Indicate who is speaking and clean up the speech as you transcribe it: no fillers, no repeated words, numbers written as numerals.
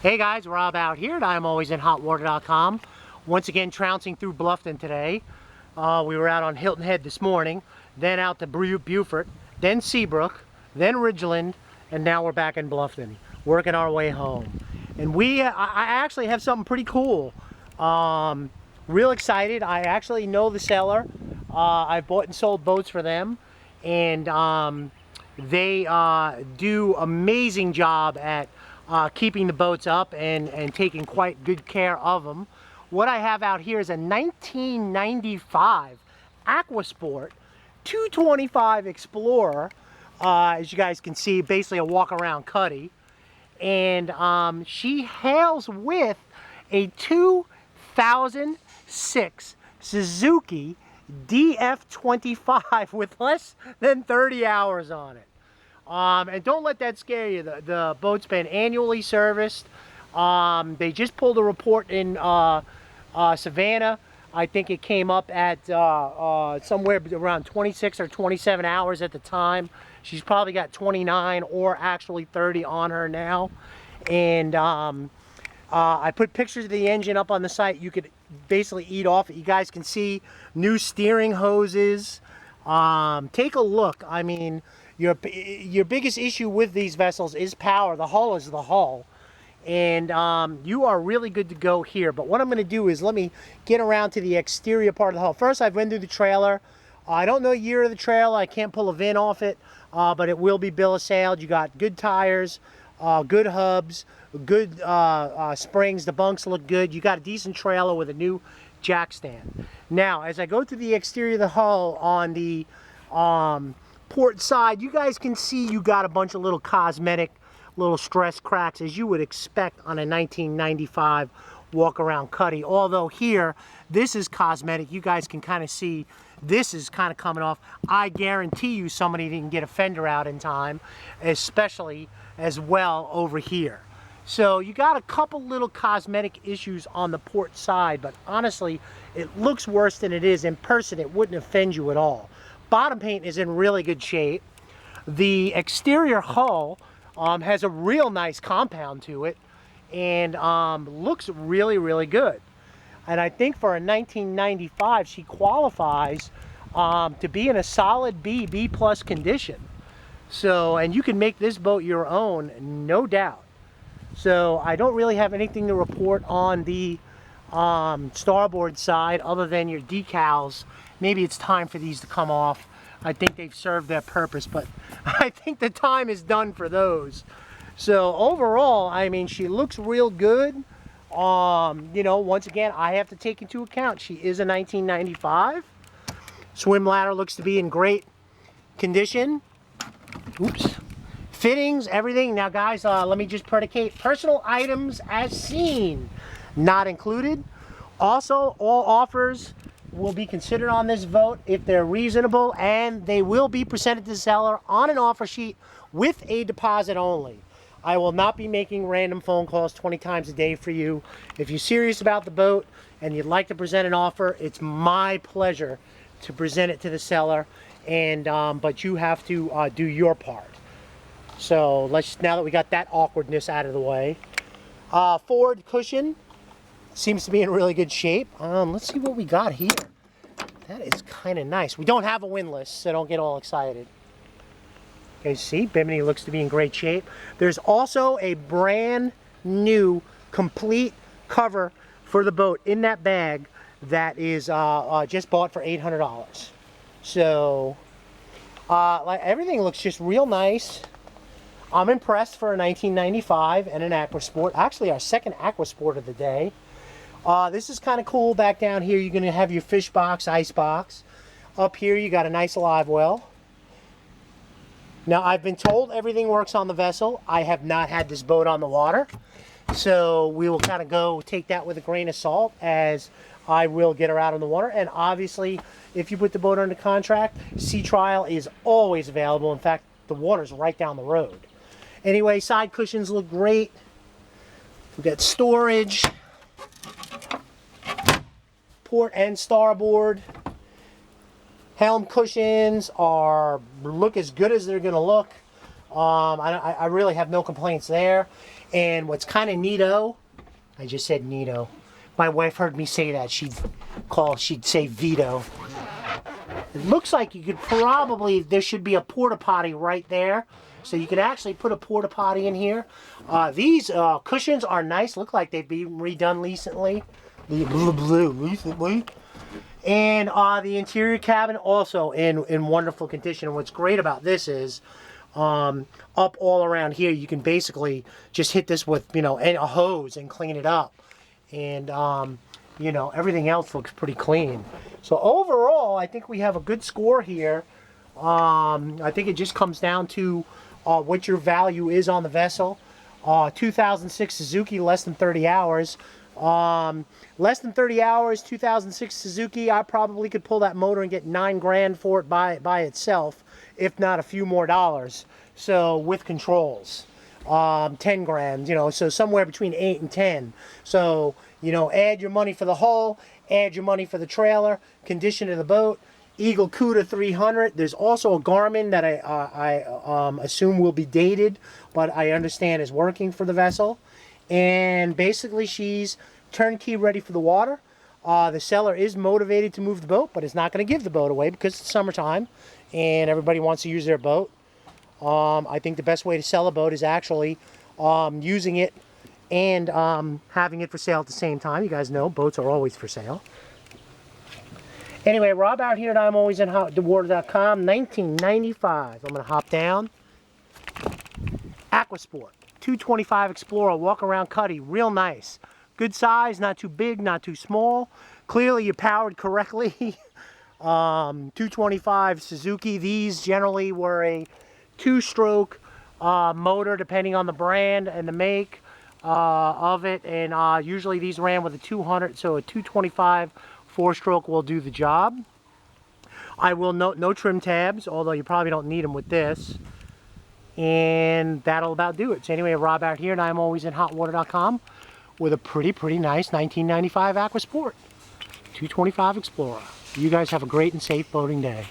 Speaker 1: Hey guys, Rob out here at ImAlwaysInHotWater.com. Once again trouncing through Bluffton today. We were out on Hilton Head this morning, then out to Beaufort, then Seabrook, then Ridgeland, and now we're back in Bluffton, working our way home. And I actually have something pretty cool. Real excited. I actually know the seller. I've bought and sold boats for them, and they do amazing job at keeping the boats up and taking quite good care of them. What I have out here is a 1995 Aquasport 225 Explorer. As you guys can see, basically a walk-around cuddy. And she hails with a 2006 Suzuki DF225 with less than 30 hours on it. And don't let that scare you. The boat's been annually serviced. They just pulled a report in Savannah. I think it came up at somewhere around 26 or 27 hours at the time. She's probably got 29 or actually 30 on her now. And I put pictures of the engine up on the site. You could basically eat off it. You guys can see new steering hoses. Take a look. I mean, your biggest issue with these vessels is power. The hull is the hull. And you are really good to go here. But what I'm going to do is let me get around to the exterior part of the hull. First, I've been through the trailer. I don't know the year of the trailer. I can't pull a VIN off it, but it will be bill of sale. You got good tires, good hubs, good springs. The bunks look good. You got a decent trailer with a new jack stand. Now, as I go to the exterior of the hull on the port side, you guys can see you got a bunch of little cosmetic little stress cracks as you would expect on a 1995 walk-around cuddy. Although here, this is cosmetic. You guys can kind of see this is kind of coming off. I guarantee you somebody didn't get a fender out in time, especially as well over here. So you got a couple little cosmetic issues on the port side, but honestly, it looks worse than it is. In person, it wouldn't offend you at all. Bottom paint is in really good shape. The exterior hull has a real nice compound to it and looks really, really good. And I think for a 1995, she qualifies to be in a solid B plus condition. So, and you can make this boat your own, no doubt. So I don't really have anything to report on the starboard side other than your decals. Maybe it's time for these to come off. I think they've served their purpose, but I think the time is done for those. So overall, I mean, she looks real good. You know, once again, I have to take into account she is a 1995. Swim ladder looks to be in great condition. Oops. Fittings, everything. Now guys, let me just predicate. Personal items as seen, not included. Also, all offers will be considered on this vote if they're reasonable, and they will be presented to the seller on an offer sheet with a deposit only. I will not be making random phone calls 20 times a day for you. If you're serious about the boat and you'd like to present an offer, it's my pleasure to present it to the seller, and but you have to do your part. So now that we got that awkwardness out of the way, forward cushion seems to be in really good shape. Let's see what we got here. That is kind of nice. We don't have a windlass, so don't get all excited. Okay, see, Bimini looks to be in great shape. There's also a brand new complete cover for the boat in that bag that is just bought for $800. So, like, everything looks just real nice. I'm impressed for a 1995 and an Aquasport. Actually, our second Aquasport of the day. This is kind of cool. Back down here, you're going to have your fish box, ice box. Up here, you got a nice live well. Now, I've been told everything works on the vessel. I have not had this boat on the water. So we will kind of go take that with a grain of salt as I will get her out on the water. And obviously, if you put the boat under contract, sea trial is always available. In fact, the water's right down the road. Anyway, side cushions look great. We've got storage. Port and starboard. Helm cushions look as good as they're going to look. I really have no complaints there. And what's kind of neato, I just said neato. My wife heard me say that. She'd say veto. It looks like you could probably, there should be a porta potty right there. So you could actually put a porta potty in here. These cushions are nice. Look like they've been redone recently. And the interior cabin also in wonderful condition. And what's great about this is up all around here, you can basically just hit this with, you know, a hose and clean it up. And, you know, everything else looks pretty clean. So overall, I think we have a good score here. I think it just comes down to what your value is on the vessel. 2006 Suzuki, less than 30 hours. Less than 30 hours, 2006 Suzuki, I probably could pull that motor and get 9 grand for it by itself, if not a few more dollars. So with controls, 10 grand, you know, so somewhere between 8 and 10. So, you know, add your money for the hull, add your money for the trailer, condition of the boat, Eagle Cuda 300. There's also a Garmin that I assume will be dated, but I understand is working for the vessel. And basically she's turnkey ready for the water. The seller is motivated to move the boat, but is not going to give the boat away because it's summertime and everybody wants to use their boat. I think the best way to sell a boat is actually using it and having it for sale at the same time. You guys know boats are always for sale. Anyway, Rob out here at ImAlwaysInHotWater.com, 1995. I'm going to hop down. Aquasport 225 Explorer, walk around cuddy, real nice. Good size, not too big, not too small. Clearly you're powered correctly. 225 Suzuki. These generally were a 2-stroke motor, depending on the brand and the make of it. And usually these ran with a 200, so a 225 4-stroke will do the job. I will note no trim tabs, although you probably don't need them with this. And that'll about do it. So anyway, Rob out here, and ImAlwaysInHotWater.com with a pretty nice 1995 Aquasport 225 Explorer. You guys have a great and safe boating day.